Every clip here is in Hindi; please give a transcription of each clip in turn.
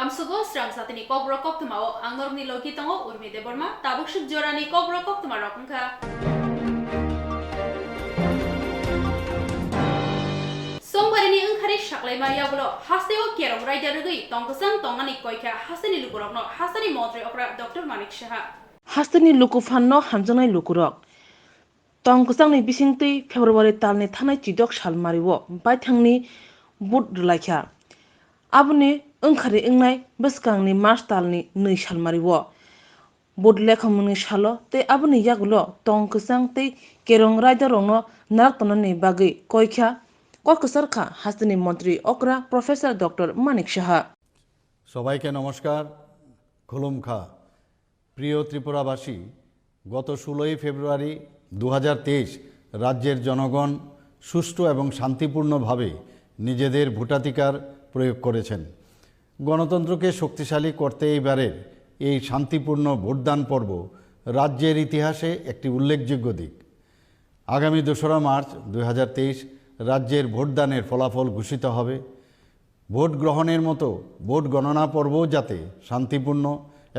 Kamsugo Stram Satini Kobro Koktumao, Angorni Lokitango, Urmi de Burma, Tabushik Jorani Kobro Koktumarokunka. Somebody Unkari Shaklay Mayabulo, Hasteo Kero Rider, Tonkasan, Tongani Koika, Hasani Lukurok, Hasani Modri Opera, Dr. Manik Shaha. Hastani Lukufano, Hamzanai Lukurok. Tongkasangni Bisingti, February Talni Tanai Chidok Shalmariwo, Baitangni Bud Laika. Abuni Unkari Ingnai, Baskangni Marstalni Ni Shalmariwo. Bud Lekamuni Shalo, te Abuni Yagulo, Tongkasang te Kerong Riderongo, Nartonani Bagi, Koika, Kokasarka, Hastani Montri Okra, Professor Dr. Manik Shaha. সবাইকে নমস্কার খুলুম খা প্রিয় ত্রিপুরাবাসী গত 16ই ফেব্রুয়ারি 2023 রাজ্যের জনগণ সুষ্ঠু এবং শান্তিপূর্ণভাবে নিজেদের ভোটাধিকার প্রয়োগ করেছেন গণতন্ত্রকে শক্তিশালী করতে এবারের এই শান্তিপূর্ণ ভোটদান পর্ব রাজ্যের ইতিহাসে একটি উল্লেখযোগ্য দিক আগামী 2রা মার্চ 2023 রাজ্যের ভোটদানের ফলাফল ঘোষিত হবে ভোট গ্রহণের মতো ভোট গণনা পর্বও যাতে শান্তিপূর্ণ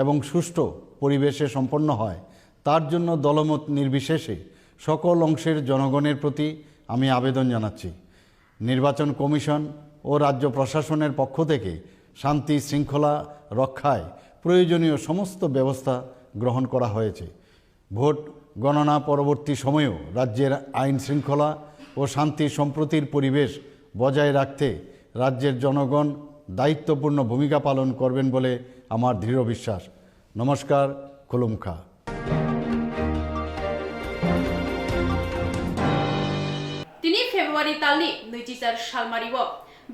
এবং সুষ্ঠু পরিবেশে সম্পন্ন হয় তার জন্য দলমত নির্বিশেষে সকল অংশের জনগণের প্রতি আমি আবেদন জানাচ্ছি নির্বাচন কমিশন ও রাজ্য প্রশাসনের পক্ষ থেকে শান্তি শৃঙ্খলা রক্ষায় প্রয়োজনীয় সমস্ত ব্যবস্থা গ্রহণ করা হয়েছে ভোট গণনা পরবর্তী সময়েও রাজ্যের আইন শৃঙ্খলা ও শান্তি সম্প্রীতির পরিবেশ বজায় রাখতে রাজ্যের জনগণ দায়িত্বপূর্ণ ভূমিকা পালন করবেন বলে আমার দৃঢ় বিশ্বাস নমস্কার খুলুম খা তিনি ফেব্রুয়ারি তালনি নৈতিচার সালমারিব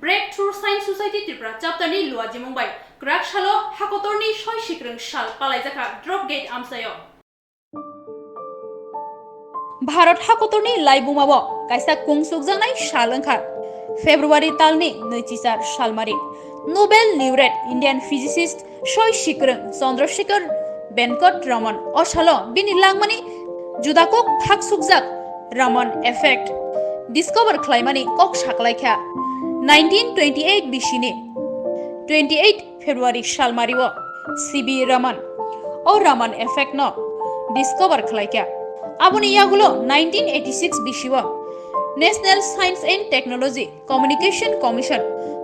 ব্রেকথ্রু সায়েন্স সোসাইটি ত্রিপুরা চাপ্টারনি লুয়াজি মুম্বাই গ্রাক সালো হাকতরনি 6 সিক্রং সাল পালাইজাকা ড্রপ গেট আমসায় भारत हाकतरनि लाइबुमाबो कायसा कुंसुकजांनाय सालंखा फेब्रुवारि तालनि नैथिसार सालमारि नोबेल लिउरेट इंडियन फिजिसिस्ट सय सिक्रं चंद्रशेखर वेंकट रमन असालो बिनि लांमानि जुदाकक थाकसुकजाक रमन इफेक्ट डिस्कवर खालामनानै कक साकलायखा 1928 बिसिनि 28 फेब्रुवारि सालमारिओ सीबी रमन ओ रमन इफेक्ट न डिस्कवर खालायखा Abuni yagulo 1986 bishiwa National Science and Technology Communication Commission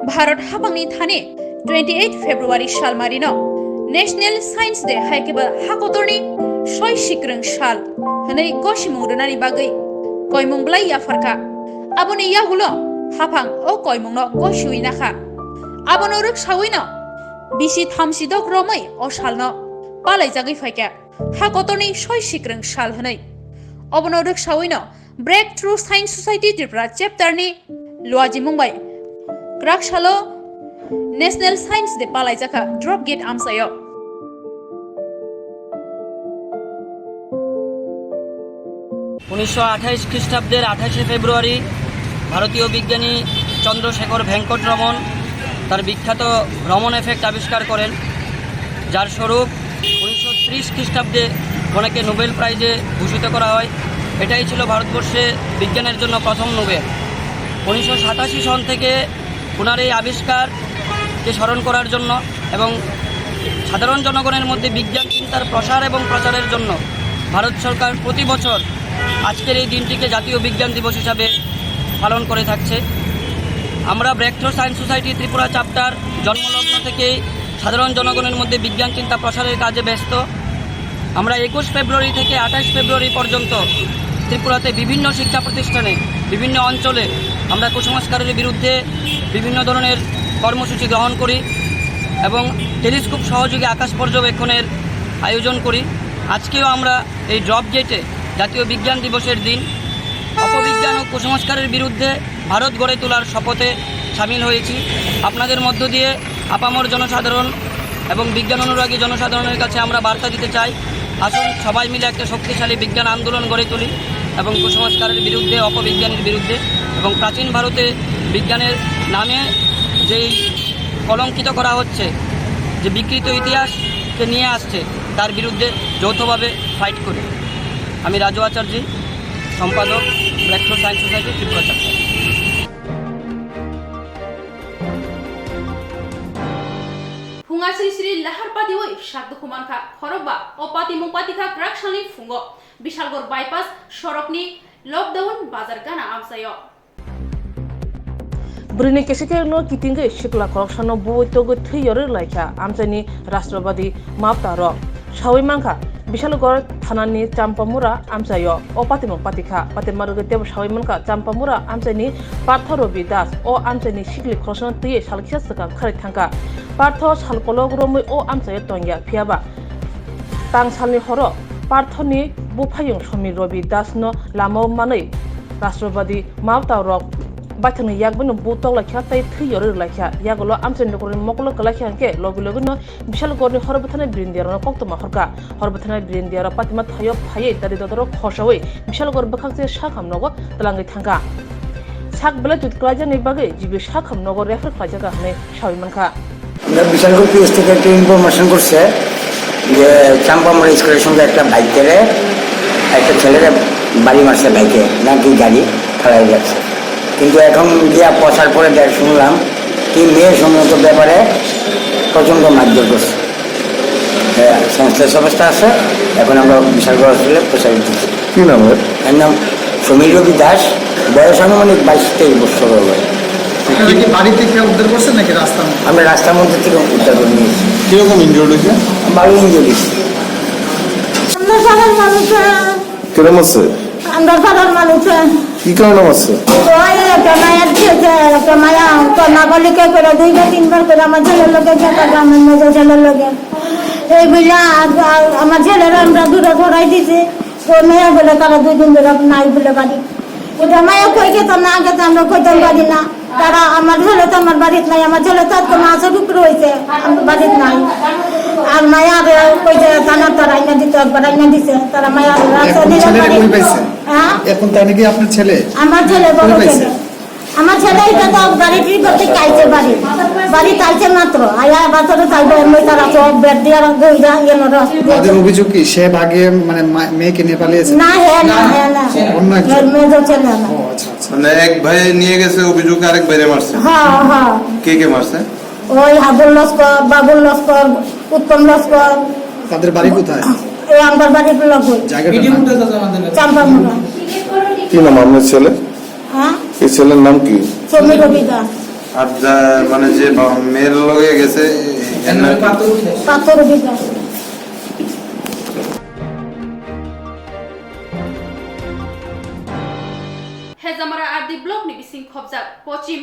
Bharat habangni thane 28 February salmarino National Science Day haikeba hakotorni 6 sikrang sal hanai kosimungronani bagai koimungblai yafarka abuni yagulo hapang o koimungno kosiuinakha abonoruk sawino bisi thamsidok romai o salno palaijagui faika hakotorni 6 sikrang sal hanai অবনরক সাউইনো breakthrough science society Tripura চ্যাপ্টারনি লুয়াজি মুম্বাই গ্রাক সালো ন্যাশনাল সায়েন্স ডে পালাইজাকা ড্রপ গেট আমসায় 1928 খ্রিস্টাব্দের 28 ফেব্রুয়ারি ভারতীয় বিজ্ঞানী চন্দ্রশেখর ভেঙ্কট রমন তার বিখ্যাত রমন এফেক্ট আবিষ্কার করেন যার স্বরূপ 1930 খ্রিস্টাব্দে ওনাকে নোবেল প্রাইজে ভূষিত করা হয় এটাই ছিল ভারতবর্ষে বিজ্ঞানের জন্য প্রথম নোবেল 1987 সন থেকে ওনার এই আবিষ্কারকে স্মরণ করার জন্য এবং সাধারণ জনগণের মধ্যে বিজ্ঞান চিন্তার প্রসার এবং প্রচারের জন্য ভারত সরকার প্রতি বছর আজকের এই দিনটিকে জাতীয় বিজ্ঞান দিবস হিসাবে পালন করে থাকছে আমরা breakthrough science society Tripura chapter জন্মলগ্ন থেকেই সাধারণ জনগণের মধ্যে বিজ্ঞান চিন্তা প্রসারের কাজে ব্যস্ত আমরা 21 ফেব্রুয়ারি থেকে 28 ফেব্রুয়ারি পর্যন্ত ত্রিপুরাতে বিভিন্ন শিক্ষা প্রতিষ্ঠানে বিভিন্ন অঞ্চলে আমরা কুসংস্কারের বিরুদ্ধে বিভিন্ন ধরনের কর্মসূচি গ্রহণ করি এবং টেলিস্কোপ সহযোগী আকাশ পর্যবেক্ষণের আয়োজন করি আজকেও আমরা এই ড্রপ গেটে জাতীয় বিজ্ঞান দিবসের দিন অপবিজ্ঞান ও কুসংস্কারের বিরুদ্ধে ভারত গড়ে তোলার শপথে সামিল হয়েছি আপনাদের মধ্য দিয়ে আপামর জনসাধারণ এবং বিজ্ঞান অনুরাগী জনসাধারণের কাছে আমরা বার্তা দিতে চাই আসুন সবাই মিলে একটা শক্তিশালী বিজ্ঞান আন্দোলন গড়ে তুলি এবং কুসংস্কারের বিরুদ্ধে অপবিজ্ঞানের বিরুদ্ধে এবং প্রাচীন ভারতে বিজ্ঞানের নামে যেই কলঙ্কিত করা হচ্ছে যে বিকৃত ইতিহাসকে নিয়ে আসছে তার বিরুদ্ধে যৌথভাবে ফাইট করি আমি রাজু আচার্য সম্পাদক breakthrough science society Tripura chapter Hunga Sri Sri Lahar Padiwoi Shakdu Kumanka Horoba Opati Mupatika Krakshani Fungo Bishalgor Bypass Shorokni Lockdown Bazar Gana Amsayo Brini kesike no kitinge shikla korokshano buitogo 3 year laikha amchani Rashtrabadi Maptaro Shawi Manka Bishalgor Thanani Champamura Amsayo Opati Mupatika Patemaru Dev Shawi Manka Champamura Amchani Partharo Vidas O Amchani Shikli Korokshano 3 Shalkhiasaka Kharithanka Partho Shalkologromui O Amsayo Tongia Piaba Tang Salni Horo Parthoni Bupayung Shomi Robi Dasno Lamo Manai Rashtrabadi Maptaro Batang Yagbun Butok like Hatai 3 year like Yagolo Amsen Mokolo Kalakanke, Loguloguno, Bishal Gordon Horbatana Brindia, Poctoma Horka, Horbatana Brindia, Patimat Hayop Hayet, that is the Hoshaway, Bishal Gorbakak Shakam Nogo, the Langitanga. Sak Bella to Klajan Bagay, Jibi Shakam Nogo refer Klajaka, Shawimanka. The Bishal Group is to get information for say the Champam registration that a bike there at the Celebre Bari Marsa Bike, Naki Gadi, Kalajas. কিন্তু এখন দিয়া পছার পরে দেখ শুনলাম কি মেয়ে সম্মত ব্যাপারে প্রচণ্ড মারধর করছে সংশ্লিষ্ট অবস্থা আছে এখন আমরা বিশালগড় হসপিটালে প্রচারিত দিচ্ছি কি নাম এর নাম সমীর রবি দাস বয়স আনুমানিক 22-23 বছর হবে বাড়ি থেকে উদ্ধার করছেন নাকি রাস্তা আমরা রাস্তার মধ্যে থেকে উদ্ধার করে নিয়েছি কিরকম ইনজুর্ড হয়েছে ভালো ইনজুরি আমরা সাধারণ মানুষ কিরকম আছে আমরা সাধারণ মানুষ কি কারণে আছে ওই একটা মায়ের দিয়েছে একটা মায়া নাগলিকে করে 2-3 বার করে আমার ছেলের লোকে গেছে গ্রামের মেজো ছেলের লোকে এই বলে আমার ছেলেরা আমরা দূরে সরাই দিছি তো মেয়ে বলে তারা 2 দিন ধরে নাই বলে বাড়ি এটা মায়া কই গেছে না গেছে আমরা কইতাম পারি না তারা আমার ছেলে তো আমার বাড়িতে নাই আমার ছেলে তো আজকে মাসের উপরে হয়েছে আমার বাড়িতে নাই আর মায়ার কইছে জানা তারা আইনা দিতে একবার আইনা দিছে তারা মায়ার রাস্তা দিলে হ্যাঁ এখন তাই নাকি আপনার ছেলে আমার ছেলে বড় ছেলে আমার ছেলে এটা তো বাড়ি ঠিক করতে চাইছে বাড়ি চাইছে মাত্র আয়া বাচ্চাটা চাইবে এমনি তারা সব বেড দিয়ে গইরা গেল তাদের অভিযোগ কি সে ভাগে মানে মেয়েকে নিয়ে পালিয়েছে না হ্যাঁ না অন্য একজন মেজো ছেলে না মানে এক ভাই নিয়ে গেছে অভিযোগ আরেক ভাইরে মারছে হ্যাঁ হ্যাঁ কে মারছে ওই হাবুল লস্কর বাবুল লস্কর উত্তম লস্কর তাদের বাড়ি কোথায় এই আমার বাড়ির লোক জায়গাটা চাম্পামুড়া কি নাম আপনার ছেলে হ্যাঁ এই ছেলের নাম কি সমীর রবি দাস আর মানে যে মেয়ের লগে গেছে পাথর রবি Das Hezamara Ardi Block ni bising khobjak Pochim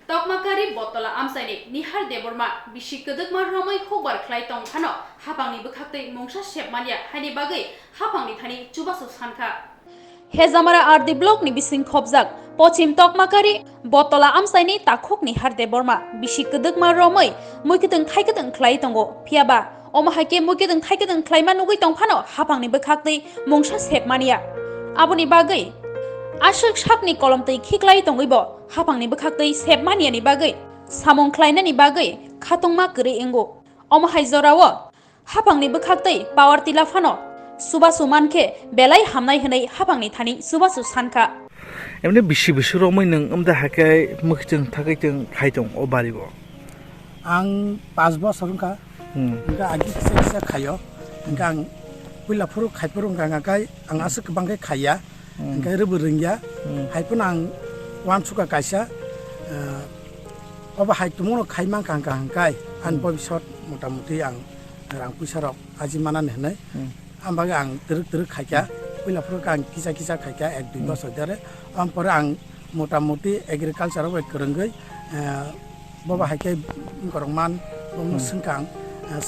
Tokmakari Botola Amsaini Nihar Deborma Bishikadukmar Romai Khobar Klai Tongkhano Hapangni Bukhakte Mongsha Shepmania Hani Bagai Hapangni Thani Chubasu Sanka Hezamara Ardi Block ni bising khobjak Pochim Tokmakari Botola Amsaini Takhok Nihar Deborma Bishikadukmar Romai Muikiteng Thaikateng Klai Tongo Piaba Omahake Muikiteng Thaikateng Klaiman Nugui Tongkhano Hapangni Bukhakte Mongsha Shepmania Abuni Bagai Ashok Shakni Kolomtei Kiklai Tongibo, Hapangni Bukhaktai Sepmania ni Bagai, Samong Klaina ni Bagai, Katongma Gri Ingo, Omahai Zorawo, Hapangni Bukhaktai, Power Tilafano, Subasu Manke, Belai Hamnai Hanai, Hapangni Thani, Subasu Sanka. এমনি বেশি বেশি রমাই নং আমদা হাকাই মুখজों থাকাইजों খাইदों ও বাড়িবो आं 5 बोसोरखा इनका आगि किसा खायो इनका आं पुलाफोर खाइफोर गांगाय आं आसो गोबांखाय खाया इनका रोबो रोंगिया हाइफोन आं वान सुका कायसा अबा हाइतुमनो खाइमा गांगाय आं भबिष्यत मोटामोटी आं रां फैसाराव आजि मानानै होनाय आं बागै आं दरक खाइया पुलाफोर आं किसा खाइया 1-2 बोसोर देरे आमपर आं मोटामोटी एग्रिकालचाराव गोरोंगै बाबा हाइखाय गरमान बमनो सोंखां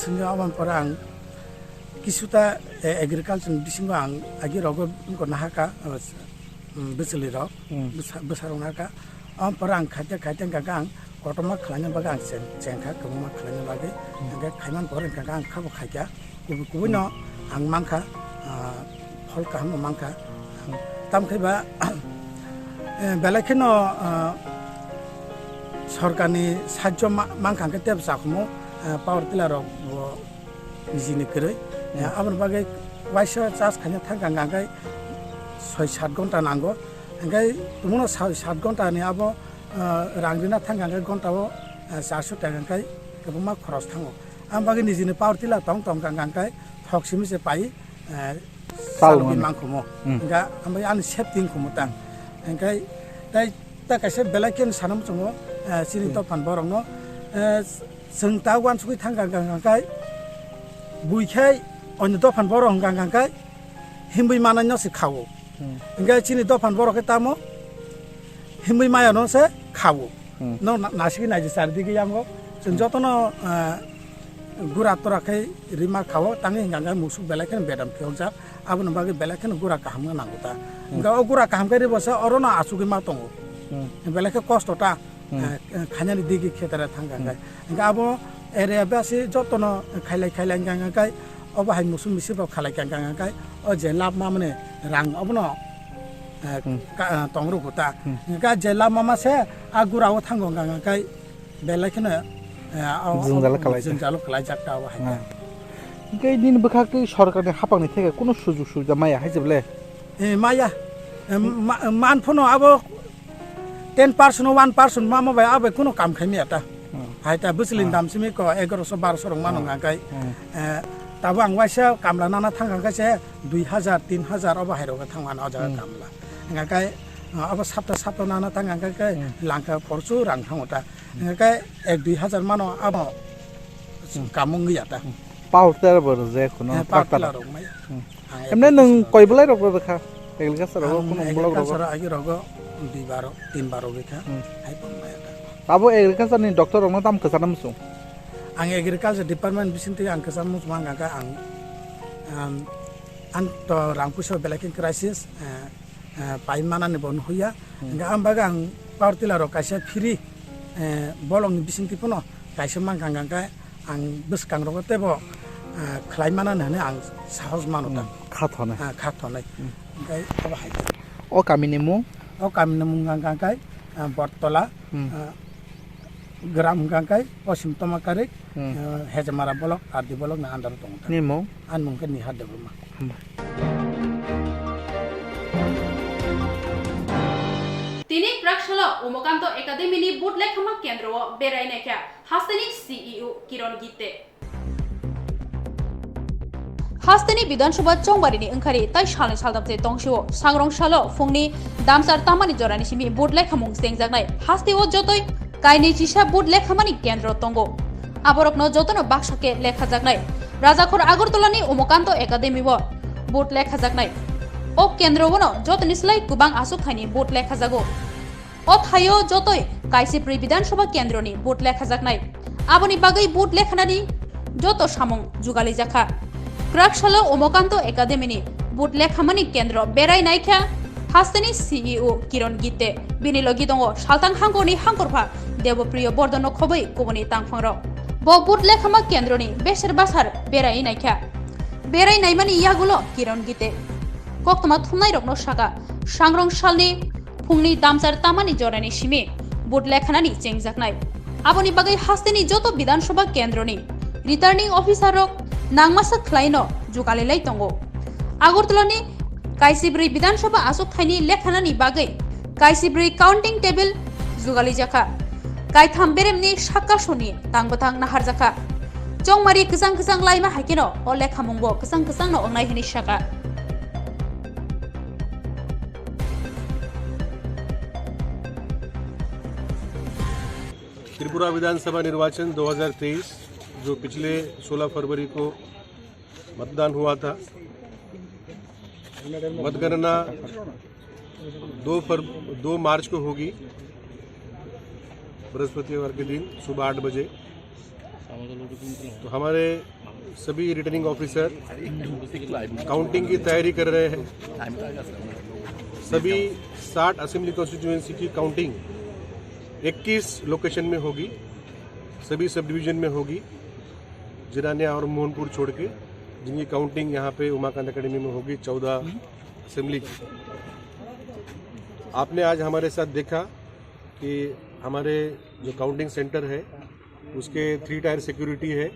सोंगा आमपर आं किसुता एग्रिकालचार बिसिंग आं आगि रग गना हाका बोसोरनि रग बोसोराव हाका आमपर आं खाइया गागा आं गटमा खालायनो बागै आं जेंखा गोबां खालायनो बागै आं खाइमान बरन गागा आं खाबो खाइया गुबुन आं मांखा फल काहाम मांखा तामखैबा बेलाखेनो सरकारनि साहाय्य मांखांखै तेब जाखमो पावार टिलाराव निजिनि करे आबाद बागै वाइसा चार्ज खायनो थांगांगाय 6-7 घन्टा नांगौ ओंखाय तुमनो 7 घन्टानि आबो रांग्रिना थांगांगाय घन्टायाव 400 टाकाखाय गोबां खरस थाङो आम बागे निजिनो पावर टिलार तंग तंग गांगांखाय थकसिमी से पाई Salman. mangkumo enggak ambai an setting kumutang engkai tai ta kaise belakin sanam chungo sini to pan borong no seng ta wan sui thang gang kai buikhai on to pan borong gang kai himbui mana no se khawo engkai sini to pan borok ta mo himbui maya no se khawo no nasiki naji sardi ki yango seng jotono gura torakai rima khawo tangi gang musu belakin bedam pyongjak अब नबागे बेलेखन गुरा काम नांगुता गा गुरा काम करि बस अरना आसुगे मा तंगो बेलेखे कष्टटा खानानि दिगि खेतरा थांगांगाय गा अब एरिया बासि जतन खाइलाय गांगाय अब हाय मुसु मिसिबा खालाय गांगाय अ जे लाभ मा माने रां अबनो तंगरु गुता गा जे लाभ मा से आ गुराव थांगो गांगाय बेलेखन जोंजालो खालाय जाक्ता अब हाय Cái din bực khác cái sọt cái này hấp bằng này thế cái cũng nó sụt sụt ra mày à hay gì vậy? Maya, man phono abo 10% 1% mama bay abo kuno kam khami ata. Hai ta buslin dam simi ko 1100 1200 rong manong ngai. Tabo ang waisa kamla nana thang ga se 2000 3000 abo hairo ga thangwan aja kamla. Ngai abo sapta nana thang ngai langka porsu rang thangota. Ngai 1-2000 mano abo kamung gi ata. Power ter ber je kuno pakta rong mai. Emne nang koi belai rok rok kha. Eglika sar rok kuno blog rok. Sar agi rok 2 3 baro gekha. Hai pon mai ata. Abo eglika sar ni doctor rok tam kesan musung. Ang agriculture department bisinti ang kesan mus manga ka ang to rangpuso belakin crisis pai mana ne bon huya nga ambaga ang partila rok kaisa free bolong bisinti pono kaisa manga ka ang beskang rok tebo khlai mana ne ang sahos manota Khathone. Khathone ngai aba hai O kamini mu. O kamini mu nganga kai bortola gram ngangkai osim tomakare hejamara bolok adi bolok na andar tong Ni mo. An mungkin ni hada rumah তিনি প্রাকশালা উমকান্ত একাডেমিনি বুটলেখামা কেন্দ্র বেরাইনাইখা হাস্তানি সিইও কিরণ গীতে हास्तेनि विधानसभा चौबारिनि ओंखारि ताइ सालनि सालदामसे तंसिओ सांग्रं सालो फुंनि दामसार तामानि जरानि सिमि बुट लेखामुं सेंजागनाय हास्तेओ जतय काइनि चिसा बुट लेखामानि केन्द्र तंगो आबरकनो जतनो बाक्साके लेखाजागनाय राजाखर आगरतलानि उमकान्त एकाडेमिबो बुट लेखाजागनाय ओ केन्द्रवनो जतनिस्लाय गोबां आसुखानि बुट लेखाजागो ओ थायो जतय काइसिप्रि विधानसभा केन्द्रनि बुट लेखाजागनाय आबनि बागै बुट लेखानानि जत सामुं जुगालि जाखा क्राकशाला उमकान्त एकाडेमिनि बुट लेखामानि केन्द्र बेरायनायखा हास्तेनि सीईओ किरण गीते बिनि लगी दङ सालतान हांगरनि हांगरफा देवप्रिय बर्धन खबै गुबुननि तांफांर ब बुट लेखामा केन्द्रनि बेसेर बासार बेरायनायखा बेरायनायमानि यागुलो किरण गीते कक्तमा थुमनाय रकनो सागा सांग्रं सालनि फुंनि दामसार तामानि जरानि सिमि बुट लेखानानि चेंजाकनाय आबनि बागै हास्तेनि जत विधानसभा केन्द्रनि रिटार्निं अफिसार नांमासा ख्लाइनो जुगालेलाय तंगो आगरतलानि काइसिब्रै विधानसभा आसुखाइनि लेखानानि बागै काइसिब्रै काउन्टिं टेबल जुगालि जाखा काइथाम बेरेमनि साकासनि तांबथां नाहार जाखा चंमारि गोजां लाइमा हाइकेनो अ लेखामुंबो गोजां नो अंनाय हनि साका त्रिपुरा विधानसभा निर्वाचन 2023 जो पिछले 16 फरवरी को मतदान हुआ था। मतगणना 2 मार्च को होगी बृहस्पतिवार के दिन सुबह 8 बजे। तो हमारे सभी रिटर्निंग ऑफिसर काउंटिंग की तैयारी कर रहे हैं। सभी 60 असेंबली कॉन्स्टिट्यूएंसी की काउंटिंग 21 लोकेशन में होगी, सभी सब डिवीजन में होगी, जिरानिया और मोहनपुर छोड़ के, जिनकी काउंटिंग यहाँ पे उमाकांत एकेडमी में होगी 14 असेंबली की। आपने आज हमारे साथ देखा कि हमारे जो काउंटिंग सेंटर है उसके 3 टायर सिक्योरिटी है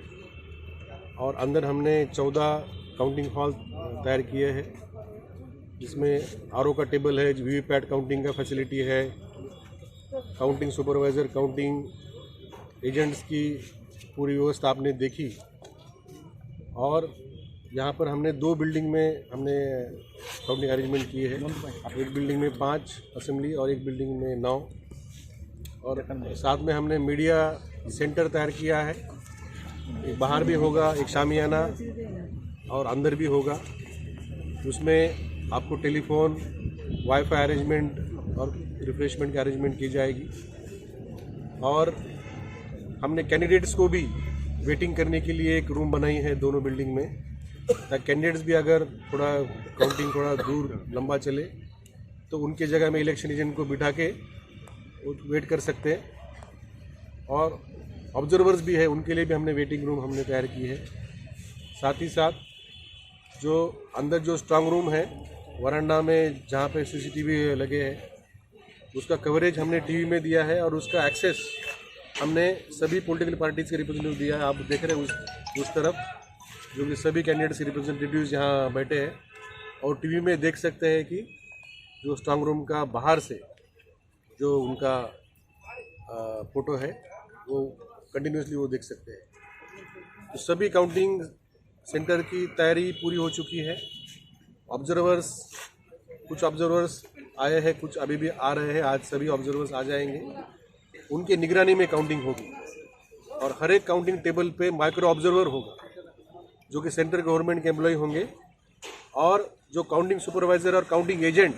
और अंदर हमने 14 काउंटिंग हॉल तैयार किए हैं, जिसमें आरओ का टेबल है, वीवीपैट काउंटिंग का फैसिलिटी है, काउंटिंग सुपरवाइज़र, काउंटिंग एजेंट्स की पूरी व्यवस्था आपने देखी। और यहाँ पर हमने 2 बिल्डिंग में हमने काउंटिंग अरेंजमेंट किए हैं। एक बिल्डिंग में 5 असेंबली और एक बिल्डिंग में 9, और साथ में हमने मीडिया सेंटर तैयार किया है। एक बाहर भी होगा, एक शामियाना और अंदर भी होगा। उसमें आपको टेलीफोन, वाईफाई अरेंजमेंट और रिफ्रेशमेंट की अरेंजमेंट की जाएगी। और हमने कैंडिडेट्स को भी वेटिंग करने के लिए एक रूम बनाई है दोनों बिल्डिंग में, ताकि कैंडिडेट्स भी अगर थोड़ा काउंटिंग थोड़ा दूर लंबा चले तो उनके जगह में इलेक्शन एजेंट को बिठा के वो वेट कर सकते हैं। और ऑब्जर्वर्स भी है, उनके लिए भी हमने वेटिंग रूम हमने तैयार की है। साथ ही साथ जो अंदर जो स्ट्रांग रूम है वरांडा में, जहाँ पे सीसीटीवी लगे हैं, उसका कवरेज हमने टीवी में दिया है और उसका एक्सेस हमने सभी पॉलिटिकल पार्टीज़ के रिप्रेजेंटेटिव दिया है। आप देख रहे हैं उस तरफ जो कि सभी कैंडिडेट्स रिप्रेजेंटेटिव्स यहाँ बैठे हैं, और टीवी में देख सकते हैं कि जो स्ट्रांग रूम का बाहर से जो उनका फ़ोटो है वो कंटिन्यूसली वो देख सकते हैं। तो सभी काउंटिंग सेंटर की तैयारी पूरी हो चुकी है। ऑब्जर्वर्स, कुछ ऑब्जर्वर्स आए हैं, कुछ अभी भी आ रहे हैं। आज सभी ऑब्जर्वर्स आ जाएंगे, उनके निगरानी में काउंटिंग होगी। और हर एक काउंटिंग टेबल पे माइक्रो ऑब्जर्वर होगा जो कि सेंट्रल गवर्नमेंट के एम्प्लॉय होंगे। और जो काउंटिंग सुपरवाइजर और काउंटिंग एजेंट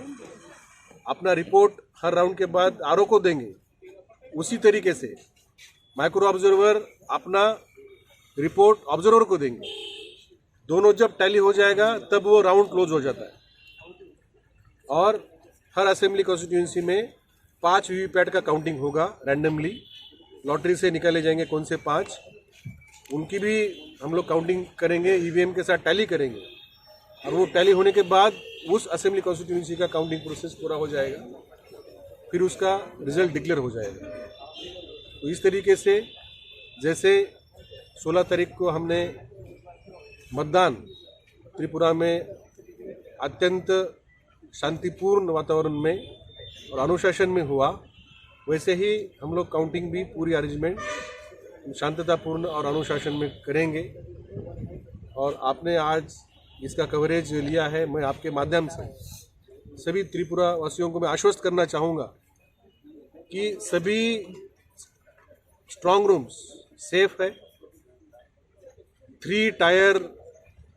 अपना रिपोर्ट हर राउंड के बाद आरओ को देंगे, उसी तरीके से माइक्रो ऑब्जर्वर अपना रिपोर्ट ऑब्जर्वर को देंगे। दोनों जब टैली हो जाएगा तब वो राउंड क्लोज हो जाता है। और हर असेंबली कॉन्स्टिट्यूंसी में 5 वीवीपैट का काउंटिंग होगा रैंडमली, लॉटरी से निकाले जाएंगे कौन से 5, उनकी भी हम लोग काउंटिंग करेंगे, ईवीएम के साथ टैली करेंगे। और वो टैली होने के बाद उस असेंबली कॉन्स्टिट्यूंसी का काउंटिंग प्रोसेस पूरा हो जाएगा, फिर उसका रिजल्ट डिक्लेयर हो जाएगा। तो इस तरीके से जैसे 16 तारीख को हमने मतदान त्रिपुरा में अत्यंत शांतिपूर्ण वातावरण में और अनुशासन में हुआ, वैसे ही हम लोग काउंटिंग भी पूरी अरेंजमेंट शांततापूर्ण और अनुशासन में करेंगे। और आपने आज इसका कवरेज लिया है, मैं आपके माध्यम से सभी त्रिपुरा वासियों को मैं आश्वस्त करना चाहूँगा कि सभी स्ट्रांग रूम्स सेफ है। 3 टायर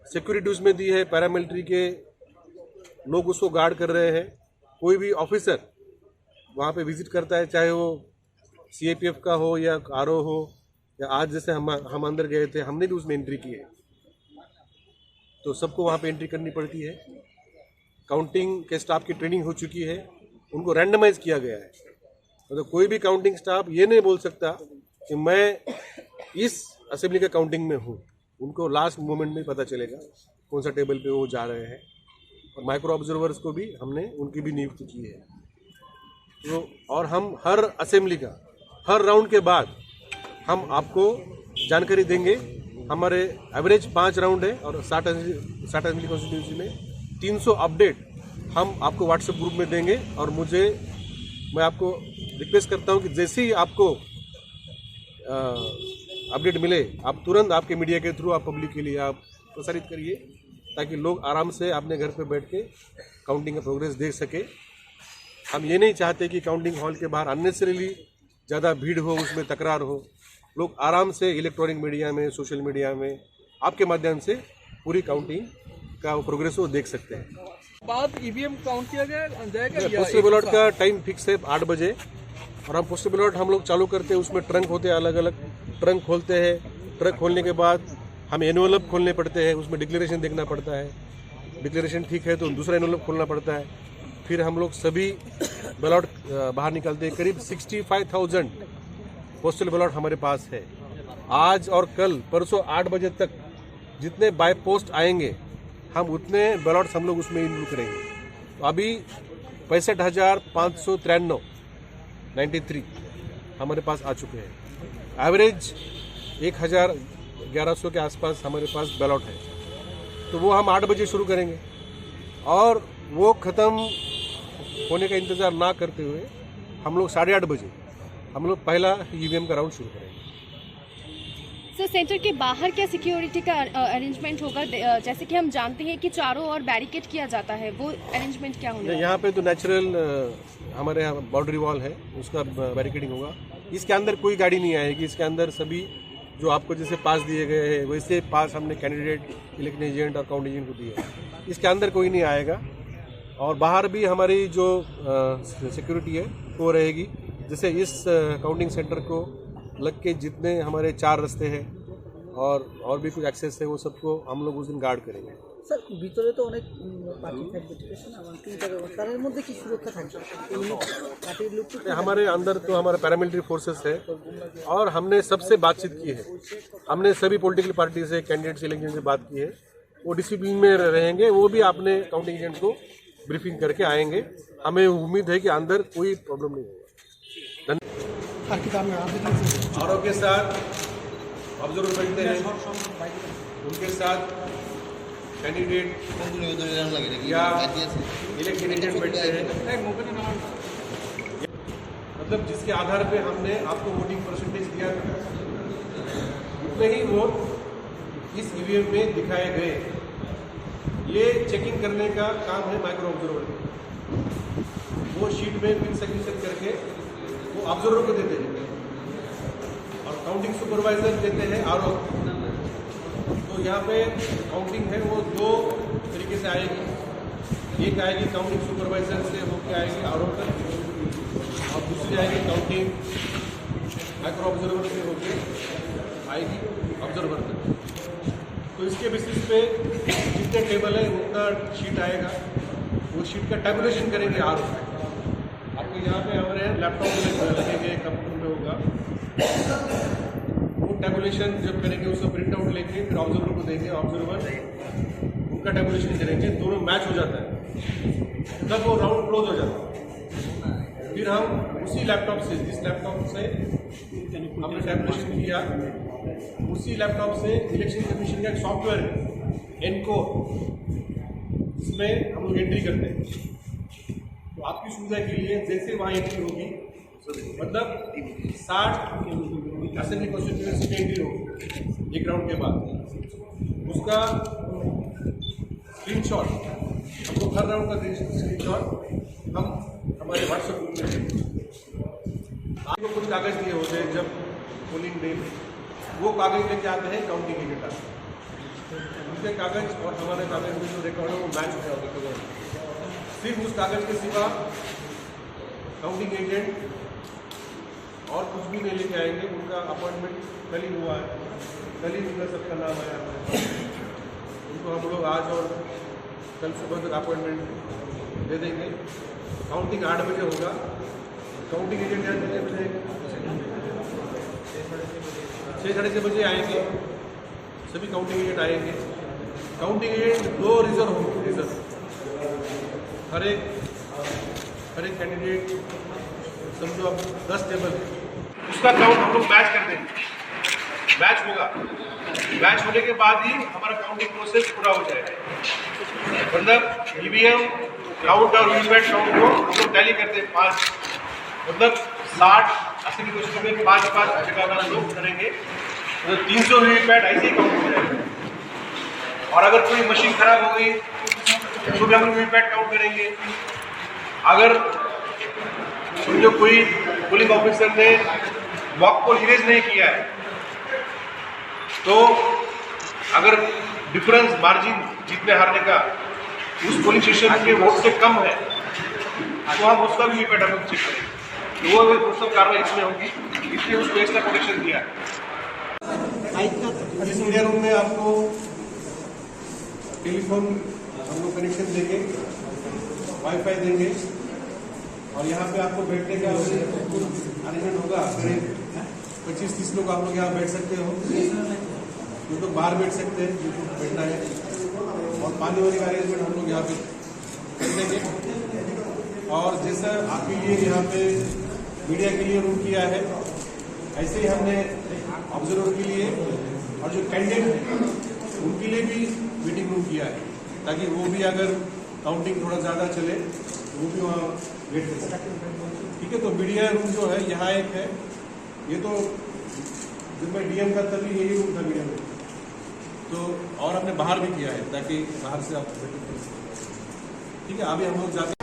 सिक्योरिटी उसमें दी है, पैरामिलिट्री के लोग उसको गार्ड कर रहे हैं। कोई भी ऑफिसर वहाँ पे विजिट करता है, चाहे वो सीएपीएफ का हो या आरओ हो, या आज जैसे हम अंदर गए थे, हमने भी उसमें एंट्री की है, तो सबको वहाँ पे एंट्री करनी पड़ती है। काउंटिंग के स्टाफ की ट्रेनिंग हो चुकी है, उनको रैंडमाइज किया गया है। मतलब कोई भी काउंटिंग स्टाफ ये नहीं बोल सकता कि मैं इस असेंबली के काउंटिंग में हूँ। उनको लास्ट मोमेंट में पता चलेगा कौन सा टेबल पे वो जा रहे हैं। और माइक्रो ऑब्जर्वर्स को भी हमने उनकी भी नियुक्ति की है। तो और हम हर असेंबली का हर राउंड के बाद हम आपको जानकारी देंगे। हमारे एवरेज 5 राउंड है और 60 असेंबली कॉन्स्टिट्यूंसी में 300 अपडेट हम आपको व्हाट्सएप ग्रुप में देंगे। और मैं आपको रिक्वेस्ट करता हूं कि जैसे ही आपको अपडेट मिले, आप तुरंत आपके मीडिया के थ्रू आप पब्लिक के लिए आप प्रसारित करिए, ताकि लोग आराम से अपने घर पे बैठ के काउंटिंग का प्रोग्रेस देख सके। हम ये नहीं चाहते कि काउंटिंग हॉल के बाहर अननेसेसरीली ज़्यादा भीड़ हो, उसमें तकरार हो। लोग आराम से इलेक्ट्रॉनिक मीडिया में, सोशल मीडिया में आपके माध्यम से पूरी काउंटिंग का प्रोग्रेस वो देख सकते हैं। बाद ईवीएम काउंट किया जाएगा। पोस्टल बैलेट का टाइम फिक्स है 8 बजे, और हम पोस्टल बैलेट हम लोग चालू करते हैं। उसमें ट्रंक होते हैं, अलग अलग ट्रंक खोलते हैं। ट्रंक खोलने के बाद हम एनवेलप खोलने पड़ते हैं, उसमें डिक्लेरेशन देखना पड़ता है। डिक्लेरेशन ठीक है तो दूसरा एनवेलप खोलना पड़ता है। फिर हम लोग सभी बैलेट बाहर निकालते हैं। करीब 65,000 पोस्टल बैलेट हमारे पास है। आज और कल परसों 8 बजे तक जितने बाय पोस्ट आएंगे हम उतने बैलेट्स हम लोग उसमें इंक्लूड करेंगे। तो अभी 65,593 हमारे पास आ चुके हैं। एवरेज 1,1100 के आसपास हमारे पास बैलेट है। तो वो हम 8 बजे शुरू करेंगे और वो ख़त्म होने का इंतज़ार ना करते हुए हम लोग 8:30 बजे हम लोग पहला ईवीएम का राउंड शुरू करेंगे। सर सेंटर के बाहर क्या सिक्योरिटी का अरेंजमेंट होगा? जैसे कि हम जानते हैं कि चारों ओर बैरिकेड किया जाता है, वो अरेंजमेंट क्या होगा? यहाँ पे तो नेचुरल हमारे यहाँ बाउंड्री वॉल है, उसका बैरिकेडिंग होगा। इसके अंदर कोई गाड़ी नहीं आएगी। इसके अंदर सभी जो आपको जैसे पास दिए गए हैं वैसे पास हमने कैंडिडेट, इलेक्शन एजेंट और काउंट एजेंट को दिए हैं। इसके अंदर कोई नहीं आएगा। और बाहर भी हमारी जो सिक्योरिटी है वो रहेगी। जैसे इस काउंटिंग सेंटर को लग के जितने हमारे 4 रास्ते हैं और भी कुछ एक्सेस है वो सबको हम लोग उस दिन गार्ड करेंगे। স্যার ভিতরে তো অনেক পার্টি থাকবে, ঠিক আছে না? আমার 3টা ব্যবস্থা, তার মধ্যে কি সুরক্ষা থাকবে? পার্টির লোক हमारे अंदर तो हमारा पैरामिलिट्री फोर्सेस है और हमने सबसे बातचीत की है। हमने सभी पॉलिटिकल पार्टी से, कैंडिडेट सिलेक्शन से बात की है। वो डिसिप्लिन में रहेंगे। वो भी अपने काउंटिंग एजेंट को ब्रीफिंग करके आएंगे। हमें उम्मीद है कि अंदर कोई प्रॉब्लम नहीं होगा। औरों के साथ ऑब्जर्वर बैठते हैं, उनके साथ कैंडिडेट या इलेक्शन एजेंट बैठते हैं। मतलब जिसके आधार पे हमने आपको वोटिंग परसेंटेज दिया था उतने ही वोट इस ईवीएम में दिखाए गए। ये चेकिंग करने का काम है माइक्रो ऑब्जर्वर का। वो शीट में फिर सिग्नेचर करके वो ऑब्जर्वर को देते हैं और काउंटिंग सुपरवाइजर देते हैं आरओ। तो यहाँ पे काउंटिंग है वो 2 तरीके से आएगी। एक आएगी काउंटिंग सुपरवाइजर से होकर आएगी आरओ तक, और दूसरी आएगी काउंटिंग माइक्रो ऑब्जर्वर से होकर आएगी ऑब्जर्वर तक। तो इसके बेसिस पे जितने टेबल है उतना शीट आएगा। वो शीट का टैबुलेशन करेंगे आरओ। आपको यहाँ पे हमारे लैपटॉप में लगेंगे, कंप्यूटर में होगा। वो टैबुलेशन जब करेंगे उसका प्रिंट आउट लेके फिर ऑब्जर्वर को देंगे। ऑब्जर्वर उनका टैबुलेशन करेंगे, दोनों मैच हो जाता है तब वो राउंड क्लोज हो जाता है। फिर हम उसी लैपटॉप से, जिस लैपटॉप से हमने टैबुलेशन किया, उसी लैपटॉप से इलेक्शन कमीशन का एक सॉफ्टवेयर है एनकोर, इसमें हम लोग एंट्री करते हैं। तो आपकी सुविधा के लिए जैसे वहाँ एंट्री होगी, मतलब 60 असेंबली कॉन्स्टिट्यूएंसी में एंट्री होगी एक राउंड के बाद, उसका स्क्रीनशॉट हमको हर राउंड का स्क्रीनशॉट हम हमारे व्हाट्सएप ग्रुप में देंगे। आपको कुछ कागज दिए होते हैं जब पोलिंग डे में, वो कागज लेके आते हैं काउंटिंग एजेंट आते हैं। उनके कागज और हमारे कागज में जो रिकॉर्ड है वो मैच हो जाता है। सिर्फ उस कागज के सिवा काउंटिंग एजेंट और कुछ भी नहीं लेके आएंगे। उनका अपॉइंटमेंट कल ही हुआ है, कल ही उनका सबका नाम आया है। उनको हम लोग आज और कल सुबह तक अपॉइंटमेंट दे देंगे। काउंटिंग 8 बजे होगा। काउंटिंग एजेंट यहाँ कितने बजे? 6 साढ़े 6 बजे आएंगे। सभी काउंटिंग एजेंट आएंगे। काउंटिंग एजेंट 2 रिजर्व होंगे। रिजर्व हर एक कैंडिडेट समझो अब 10 टेबल है, उसका काउंट हम लोग बैच कर देंगे। बैच होगा, बैच होने के बाद ही हमारा काउंटिंग प्रोसेस पूरा हो जाएगा। मतलब ईवीएम काउंट और वीवीपैट काउंट को हम लोग टैली करते हैं 5, मतलब 60 80 क्वेश्चन में 5-5 जगह हम लोग करेंगे। तो 300 वीवीपैट ऐसे ही काउंट हो जाएगा। और अगर कोई मशीन खराब हो गई तो भी हम लोग वीवीपैट काउंट करेंगे। अगर समझो कोई पोलिंग ऑफिसर ने मॉक पोल इरेज नहीं किया है, तो अगर डिफरेंस मार्जिन जीतने हारने का उस पोलिंग स्टेशन के वोट से कम है तो हम उसका भी वीवीपैट हम चेक करेंगे। तो वो सब कार्रवाई इसमें होगी, इसलिए उसको एक्स्ट्रा प्रोटेक्शन दिया है। इस मीडिया रूम में आपको टेलीफोन हम लोग कनेक्शन देंगे, वाईफाई देंगे, और यहाँ पे आपको बैठने का अरेंजमेंट होगा। करीब 25-30 लोग आप लोग यहाँ बैठ सकते हो। जो लोग बाहर बैठ सकते हैं, जो बैठना है, और पानी वानी का अरेंजमेंट हम लोग यहाँ पे कर देंगे। और जैसा आपके लिए यहाँ पे मीडिया के लिए रूम किया है, ऐसे ही हमने ऑब्जर्वर के लिए और जो कैंडिडेट उनके लिए भी मीटिंग रूम किया है, ताकि वो भी अगर काउंटिंग थोड़ा ज़्यादा चले तो वो भी वहाँ वेट कर सकते हैं। ठीक है, तो मीडिया रूम जो है यहाँ एक है, ये तो जिनमें डीएम का तभी यही रूम था मीडिया में, तो और हमने बाहर भी किया है ताकि बाहर से आप मीटिंग कर सकें। ठीक है, अभी हम लोग जाते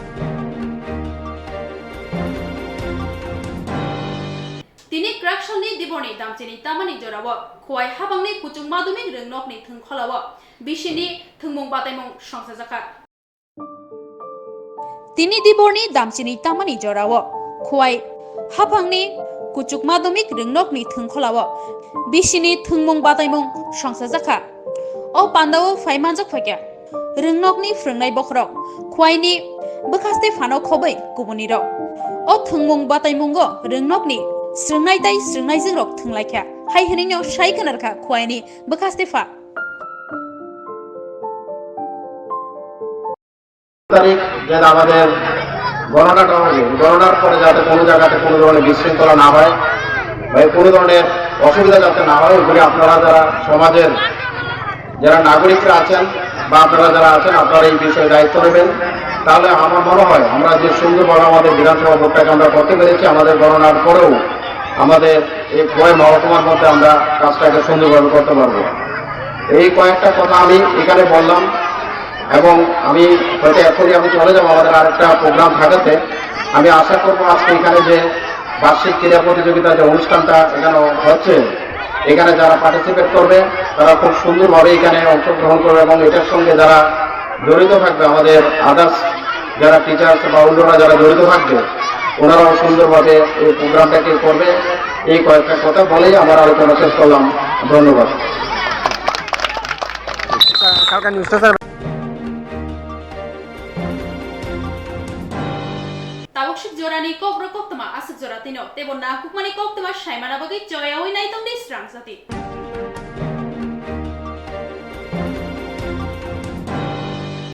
Tini Krakshani Diboni Damchini Tamani Jorawa, Kwai Habangni Kuchung Madumi Ringnokni Tungkolawa, Bishini Tungmung Batamong Shangsazaka. Tini Diboni Damchini Tamani Jorawa, Kwai Habangni Kuchuk Madumi Ringnokni Tungkolawa, Bishini Tungmung Batamong Shangsazaka. O Pandawo Faimanjak Faka, Ringnokni Frungnai Bokrok, Kwaini Bakaste Fano Kobe, Gubuniro. O Tungmung Batamungo, Ringnokni. Srungnai tai srungnai jingrok thunglaikhya hai hiningno shai kanarkha khwaini bakastefa তারিখ যেন আমাদের গণনাটা হবে, গণনার পরে যাতে কোনো জায়গাতে কোনো ধরনের বিশৃঙ্খলা না হয় বা কোনো ধরনের অসুবিধা যাতে না হয়, ওইগুলি আপনারা যারা সমাজের যারা নাগরিকরা আছেন বা আপনারা যারা আছেন আপনারা এই বিষয়ে দায়িত্ব নেবেন। তাহলে আমার মনে হয় আমরা যে সুন্দরভাবে আমাদের বিধানসভা ভোটটাকে আমরা করতে পেরেছি, আমাদের গণনার পরেও আমাদের এই কয় মহকুমার মধ্যে আমরা কাজটাকে সুন্দরভাবে করতে পারবো। এই কয়েকটা কথা আমি এখানে বললাম এবং আমি হয়তো এখনই আমি চলে যাবো আমাদের আরেকটা প্রোগ্রাম থাকাতে। আমি আশা করবো আজকে এখানে যে বার্ষিক ক্রীড়া প্রতিযোগিতা যে অনুষ্ঠানটা এখানে হচ্ছে, এখানে যারা পার্টিসিপেট করবে তারা খুব সুন্দরভাবে এখানে অংশগ্রহণ করবে এবং এটার সঙ্গে যারা জড়িত থাকবে, আমাদের আদার্স যারা টিচার্স বা অন্যরা যারা জড়িত থাকবে, ওনারাও সুন্দরভাবে এই প্রোগ্রামটাকে করবে। এই কয়েকটা কথা বলেই আমার আলোচনা শেষ করলাম। ধন্যবাদ। Tawakshik jorani kokro koktama asuk joratino tebo na kukmani koktama shaimana bagi joyawi naitom di strang sati.